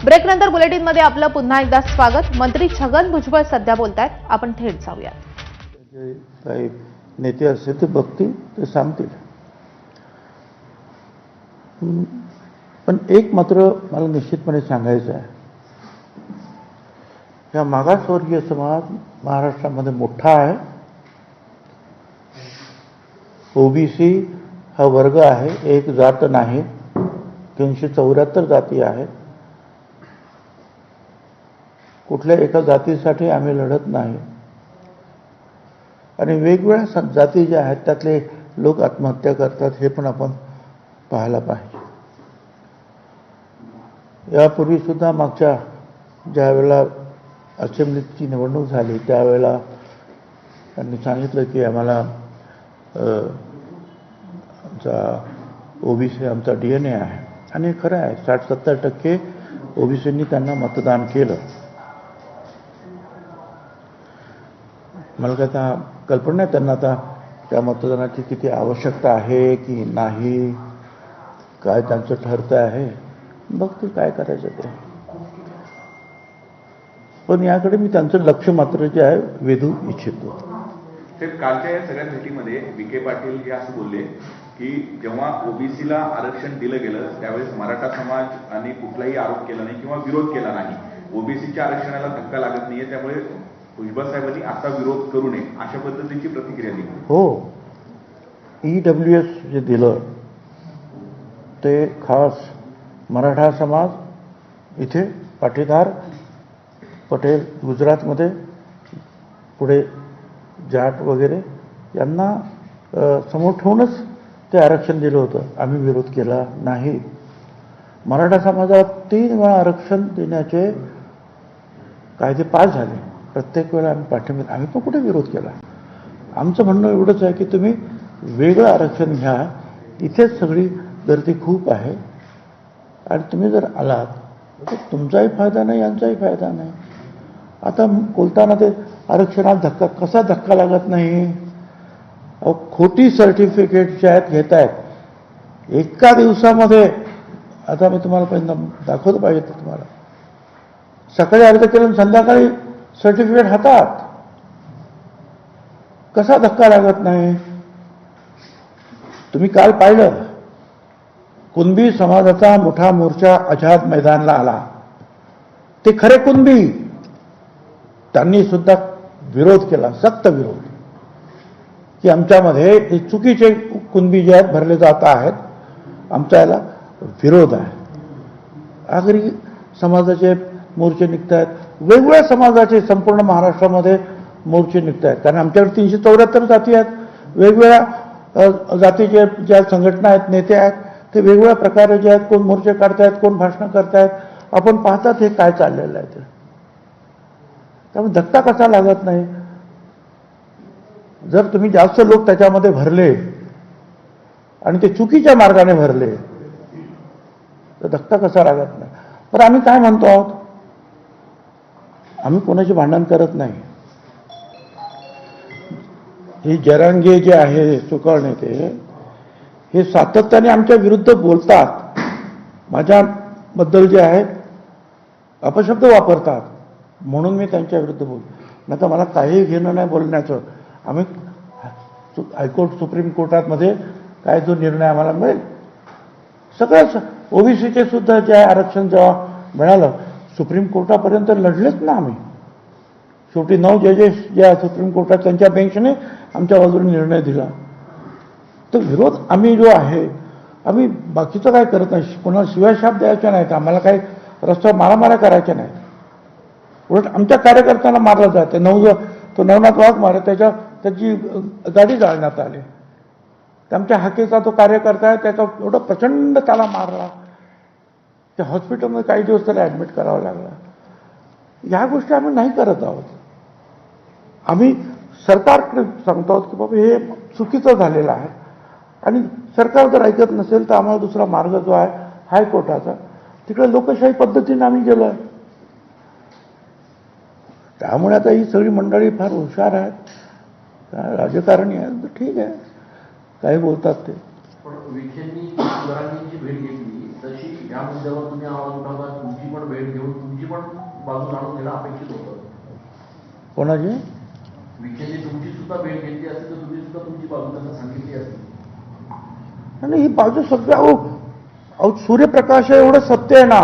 ब्रेकनंतर बुलेटिनमध्ये आपलं पुन्हा एकदा स्वागत। मंत्री छगन भुजबळ सध्या बोलतायत, आपण थेट जाऊया। काही नेते असतील ते बघतील, ते सांगतील। पण एक मात्र मला निश्चितपणे सांगायचं आहे, या मागासवर्गीय समाज महाराष्ट्रामध्ये मोठा आहे। ओबीसी हा वर्ग आहे, एक जात नाही, 374 जाती आहेत। कुठल्या एका जातीसाठी आम्ही लढत नाही आणि वेगवेगळ्या जाती ज्या आहेत त्यातले लोक आत्महत्या करतात, हे पण आपण पाहायला पाहिजे। यापूर्वी सुद्धा मागच्या ज्या वेळेला असेंब्लीची निवडणूक झाली त्यावेळेला त्यांनी सांगितलं की आम्हाला आमचा ओबीसी आमचा DNA आहे, आणि खरं आहे। 60-70% ओबीसींनी त्यांना मतदान केलं। मला काय आता कल्पना नाही त्यांना आता त्या मतदानाची किती आवश्यकता आहे की नाही, काय त्यांचं ठरतं आहे, बघतील काय करायचं ते। पण याकडे मी त्यांचं लक्ष मात्र जे आहे वेधू इच्छितो। कालच्या या सगळ्या भेटीमध्ये विखे पाटील हे असं बोलले की जेव्हा ओबीसीला आरक्षण दिलं गेलं त्यावेळेस मराठा समाज आणि कुठलाही आरोप केला नाही किंवा विरोध केला नाही। ओबीसीच्या आरक्षणाला धक्का लागत नाहीये, त्यामुळे भुजबळ साहेबांनी आता विरोध करू नये अशा पद्धतीची प्रतिक्रिया दिली। हो, EWS जे दिलं ते खास मराठा समाज इथे पाटीदार पटेल गुजरातमध्ये, पुढे जाट वगैरे यांना समोर ठेवूनच ते आरक्षण दिलं होतं। आम्ही विरोध केला नाही। मराठा समाजाला 3 वेळा आरक्षण देण्याचे कायदे पास झाले, प्रत्येक वेळा आम्ही पाठिंबा, आम्ही पण कुठे विरोध केला। आमचं म्हणणं एवढंच आहे की तुम्ही वेगळं आरक्षण घ्या, इथेच सगळी गर्दी खूप आहे, आणि तुम्ही जर आलात तर तुमचाही फायदा नाही, यांचाही फायदा नाही। आता बोलताना ते आरक्षणात धक्का कसा धक्का लागत नाही, अहो खोटी सर्टिफिकेट जे आहेत घेत आहेत एका दिवसामध्ये। आता मी तुम्हाला पहिल्यांदा दाखवलं पाहिजे तुम्हाला, सकाळी अर्ज केलं संध्याकाळी सर्टिफिकेट हातात, कसा धक्का लागत नाही। तुम्ही काल पाहिलं कुणबी समाजाचा मोठा मोर्चा आझाद मैदानला आला, ते खरे कुणबी, त्यांनी सुद्धा विरोध केला, सक्त विरोध, की आमच्यामध्ये हे चुकीचे कुणबी जे आहेत भरले जात आहेत, आमचा याला विरोध आहे। आगरी समाजाचे मोर्चे निघत आहेत, वेगवेगळ्या समाजाचे संपूर्ण महाराष्ट्रामध्ये मोर्चे निघत आहेत, कारण आमच्याकडे 374 जाती आहेत, वेगवेगळ्या जातीचे ज्या संघटना आहेत, नेते आहेत, ते वेगवेगळ्या प्रकारे जे आहेत, कोण मोर्चे काढतायत, कोण भाषणं करतायत, आपण पाहतात हे काय चाललेलं आहे ते। त्यामुळे धक्का कसा लागत नाही। जर तुम्ही जास्त लोक त्याच्यामध्ये भरले आणि ते चुकीच्या मार्गाने भरले तर धक्का कसा लागत नाही। पण आम्ही काय म्हणतो आहोत, आम्ही कोणाचे भांडण करत नाही। हे जरांगे जे आहे चुकाळ नेते, हे सातत्याने आमच्या विरुद्ध बोलतात, माझ्याबद्दल जे आहे अपशब्द वापरतात, म्हणून मी त्यांच्या विरुद्ध बोलतो। नाही तर मला काही घेणं नाही बोलण्याचं। आम्ही हायकोर्ट सुप्रीम कोर्टामध्ये काय जो निर्णय आम्हाला मिळेल, सगळं ओबीसीचे सुद्धा जे आरक्षण जेव्हा मिळालं सुप्रीम कोर्टापर्यंत लढलेच ना आम्ही। शेवटी 9 जजेस ज्या सुप्रीम कोर्टात त्यांच्या बेंचने आमच्या बाजूने निर्णय दिला। तर विरोध आम्ही जो आहे, आम्ही बाकीचं काय करत नाही, कोणाला शिवाशाप द्यायच्या नाहीत, आम्हाला काही रस्त्यावर मारामाऱ्या करायच्या नाहीत। उलट आमच्या कार्यकर्त्यांना मारलं जाते। तो नवनाथ वाघ मारे, त्याची गाडी जाळण्यात आली। आमच्या हाकेचा तो कार्यकर्ता आहे, त्याचा एवढं प्रचंड त्याला मारला, त्या हॉस्पिटलमध्ये काही दिवस त्याला ॲडमिट करावं लागलं। ह्या गोष्टी आम्ही नाही करत आहोत। आम्ही सरकारकडे सांगतो आहोत की बाबा हे चुकीचं झालेलं आहे, आणि सरकार जर ऐकत नसेल तर आम्हाला दुसरा मार्ग जो आहे हायकोर्टाचा, तिकडे लोकशाही पद्धतीने आम्ही गेलो आहे। त्यामुळे आता ही सगळी मंडळी फार हुशार आहेत, राजकारणी आहेत, ठीक आहे, काही बोलतात ते। विखेंनी भेट घेतली तशी या मुद्द्यावर तुम्ही आवाज उठवता, तुमची पण वेळ घेऊन तुमची पण बाजू जाणून घेणं अपेक्षित होतं. कोणाची? विखेंनी तुमची सुद्धा वेळ घेतली असती तर तुम्ही सुद्धा तुमची बाजू त्यांना सांगितली असती. आणि ही बाजू सगळ्या अहो सूर्यप्रकाश एवढं सत्य आहे ना.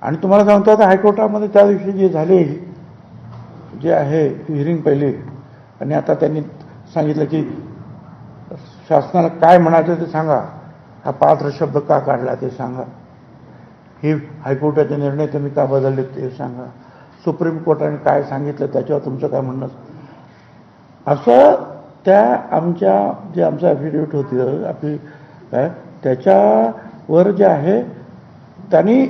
आणि तुम्हाला सांगतो आता हायकोर्टामध्ये त्या दिवशी जे झाले जे आहे हिअरिंग पहिली, आणि आता त्यांनी सांगितलं की शासनाला काय म्हणायचं ते सांगा, हा पात्र शब्द का काढला ते सांगा, हे हायकोर्टाचे निर्णय तुम्ही का बदलले ते सांगा, सुप्रीम कोर्टाने काय सांगितलं त्याच्यावर तुमचं काय म्हणणं, असं त्या आमच्या जे आमचं ॲफिडेविट होती आपली काय त्याच्यावर जे आहे त्यांनी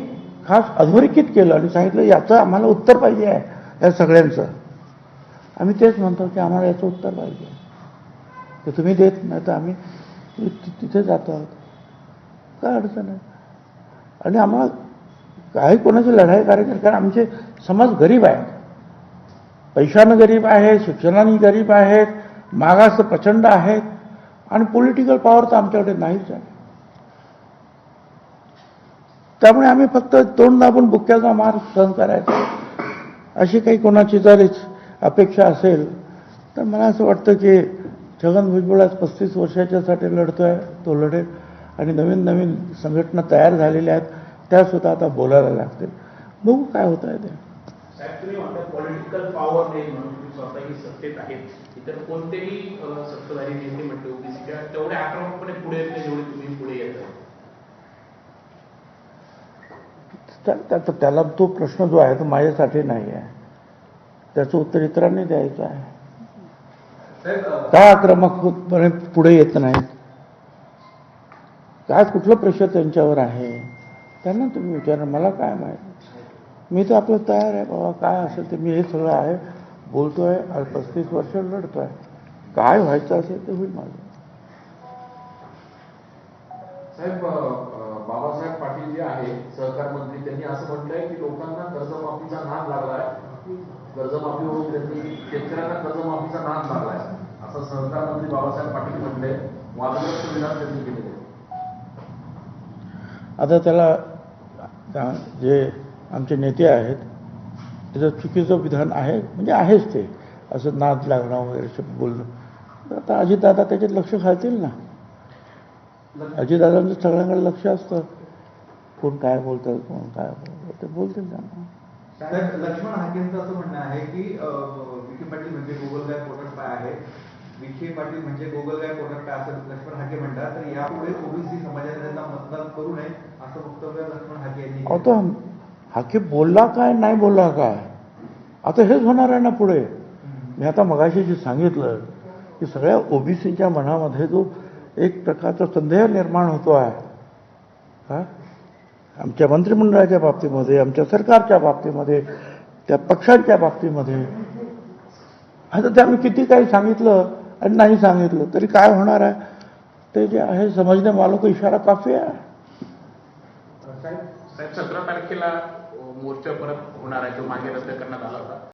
खास अधोरेखित केलं आणि सांगितलं याचं आम्हाला उत्तर पाहिजे आहे या सगळ्यांचं. आम्ही तेच म्हणतो की आम्हाला याचं उत्तर पाहिजे, ते तुम्ही देत नाही तर आम्ही तिथे जातो आहोत, काय अडचण आहे. आणि आम्हाला काही कोणाची लढाई करायची, कारण आमचे समाज गरीब आहेत, पैशानं गरीब आहे, शिक्षणाने गरीब आहेत, मागास प्रचंड आहेत, आणि पॉलिटिकल पॉवर तर आमच्याकडे नाहीच आहे. त्यामुळे आम्ही फक्त तोंड दाबून बुक्क्याचा मार सहन करायचा, अशी काही कोणाची जर अपेक्षा असेल तर मला असं वाटतं की छगन भुजबळ आज 35 वर्षाच्यासाठी लढतोय, तो लढेल. आणि नवीन नवीन संघटना तयार झालेल्या आहेत, त्यासुद्धा आता बोलायला लागतील. बघू काय होत आहे ते. साहेब, तुम्ही म्हणता पॉलिटिकल पॉवर नाही म्हणून तुम्ही स्वतःही सत्तेत आहेत. इतर कोणतेही सत्ताधारी नेते म्हटले ओबीसीच्या तेवढे आक्रमकपणे पुढे येत नाही जेवढे तुम्ही पुढे येत आहे. त्याला तो प्रश्न जो आहे तो माझ्यासाठी नाही आहे, त्याचं उत्तर इतरांनी द्यायचं आहे. काय आक्रमकपणे पुढे येत नाहीत, काय कुठलं प्रेशर त्यांच्यावर आहे त्यांना तुम्ही विचारा, मला काय माहिती. मी तर आपलं तयार आहे बाबा, काय असेल ते मी हे सगळं आहे बोलतोय, 35 वर्ष लढतोय, काय व्हायचं असेल ते होईल माझं. साहेब, बाबासाहेब पाटील जे आहे सहकार मंत्री, त्यांनी असं म्हटलंय की लोकांना कर्जमाफीचा नाद लागलाय, कर्जमाफी होऊन त्यांनी शेतकऱ्यांना कर्जमाफीचा नाद लागलाय असं सहकार मंत्री बाबासाहेब पाटील म्हटले. वादग्रस्त विधान त्यांनी केलेले. आता त्याला जे आमचे नेते आहेत त्याचं चुकीचं विधान आहे, म्हणजे आहेच ते, असं नाद लागणं वगैरे शब्द बोलणं. तर आता अजितदादा त्याच्यात लक्ष घालतील ना. अजितदादांचं सगळ्यांकडे लक्ष असतं, कोण काय बोलतं कोण काय बोलतं ते बोलतील त्यांना. साहेब, लक्ष्मण हाकेंचं असं म्हणणं आहे की विखे पाटील म्हणजे गोगलगाय पोटटपाय आहे, विखे पाटील म्हणजे गोगलगाय पोटटपाय असं लक्ष्मण हाके म्हणतात. तर यापुढे ओबीसी समाजाने त्यांना मतदान करू नये असं वक्तव्य लक्ष्मण हाके यांनी केलं. आता हाके बोलला काय नाही बोलला काय, आता हेच होणार आहे ना पुढे. मी आता मगाशी जे सांगितलं की सगळ्या ओबीसीच्या मनामध्ये जो एक प्रकारचा संदेह निर्माण होतो आहे, हा आमच्या मंत्रिमंडळाच्या बाबतीमध्ये, आमच्या सरकारच्या बाबतीमध्ये, त्या पक्षांच्या बाबतीमध्ये, आता ते आम्ही किती काही सांगितलं आणि नाही सांगितलं तरी काय होणार आहे, ते जे आहे समजणे वालों को इशारा काफी आहे. साहेब, 17 तारखेला मोर्चा परत होणार आहे, तो मागे रद्द करण्यात आला होता.